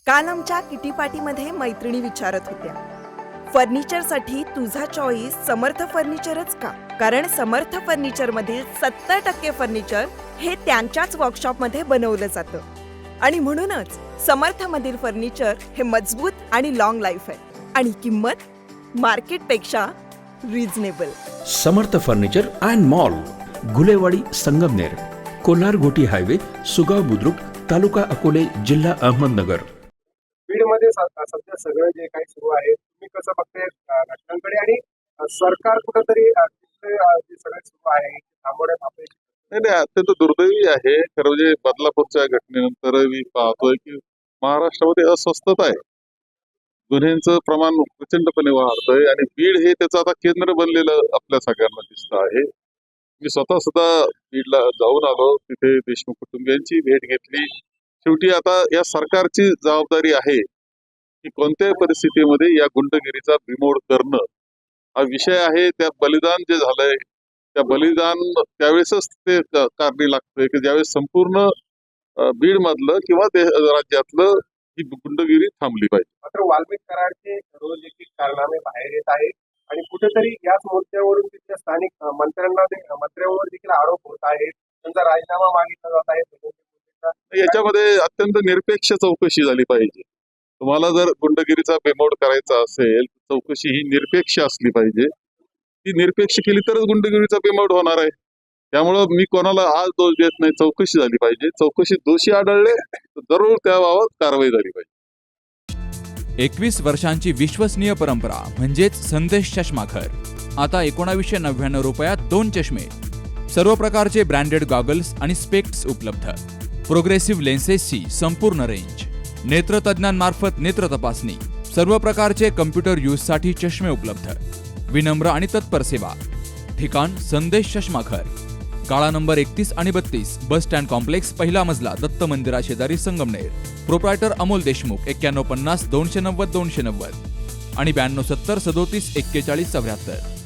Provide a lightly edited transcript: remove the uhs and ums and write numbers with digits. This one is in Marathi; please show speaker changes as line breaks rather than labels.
काल आमच्या किटी पार्टीमध्ये मैत्रिणी विचारत होत्या, फर्निचरसाठी तुझा चॉईस समर्थ फर्निचरच का? कारण समर्थ फर्निचर मधील 70% फर्निचर हे त्यांच्याच वर्कशॉपमध्ये बनवलं जातं आणि म्हणूनच समर्थ मधील फर्निचर हे मजबूत आणि लॉंग लाईफ आहे आणि किंमत मार्केटपेक्षा reasonable.
Samarth furniture and mall, Gulewadi, Sangamner, Kolhar Ghoti highway, Sugaon Budruk, taluka Akole, जिल्हा अहमदनगर.
बीडमध्ये सध्या सगळं जे काही सुरू आहे, तुम्ही कसं बघताय घटनांकडे आणि सरकार कुठंतरी जे सगळं सुरू आहे थांबवण्यात अपयशी?
नाही, अत्यंत दुर्दैवी आहे. खरं म्हणजे बदलापूरच्या घटनेनंतर मी पाहतोय की महाराष्ट्रामध्ये अस्वस्थता आहे. गुन्ह्यांचं प्रमाण प्रचंडपणे वाढतंय आणि बीड हे त्याचं आता केंद्र बनलेलं आपल्या सगळ्यांना दिसत आहे. मी स्वतः सुद्धा बीडला जाऊन आलो, तिथे देशमुख कुटुंबियांची भेट घेतली. शेवटी आता या सरकारची जबाबदारी आहे की कोणत्याही परिस्थितीमध्ये या गुंडगिरीचा बिमोड करणं हा विषय आहे. त्या बलिदान जे झालंय त्या बलिदान त्यावेळेसच ते कारणी लागतंय की ज्यावेळेस संपूर्ण बीड मधलं किंवा राज्यातलं ही गुंडगिरी थांबली पाहिजे.
मात्र वाल्मिक कराडचे रोज एक कारनामे बाहेर येत आहेत आणि कुठेतरी याच मुद्द्यावरून तिथल्या स्थानिक मंत्र्यांवर देखील आरोप होत आहेत. त्यांचा राजीनामा मागितला जात आहे.
याच्यामध्ये अत्यंत निरपेक्ष चौकशी झाली पाहिजे. तुम्हाला जर गुंडगिरीचा बेमोड करायचा असेल, चौकशी ही निरपेक्ष असली पाहिजे. ती निरपेक्ष केली तरच गुंडगिरीचा बेमोड होणार आहे. त्यामुळं मी कोणाला आज दोष देत नाही, चौकशी झाली पाहिजे. चौकशीत दोषी आढळले तर जरूर त्याबाबत कारवाई झाली पाहिजे.
21 वर्षांची विश्वसनीय परंपरा म्हणजेच संदेश चष्माघर. आता 1999 रुपयात 2 चष्मे, सर्व प्रकारचे ब्रँडेड गॉगल्स आणि स्पेक्ट्स उपलब्ध. प्रोग्रेसिव्ह लेन्सेसची संपूर्ण रेंज, नेत्रतज्ञांमार्फत नेत्र तपासणी, सर्व प्रकारचे कम्प्युटर यूजसाठी चष्मे उपलब्ध. विनम्र आणि तत्पर सेवा. ठिकाण संदेश चष्माघर, गाळा नंबर 31 आणि 32, बस स्टँड कॉम्प्लेक्स, पहिला मजला, दत्त मंदिरा शेजारी, संगमनेर. प्रोप्रायटर अमोल देशमुख. 9150 290 290 आणि 9270 37 41 74.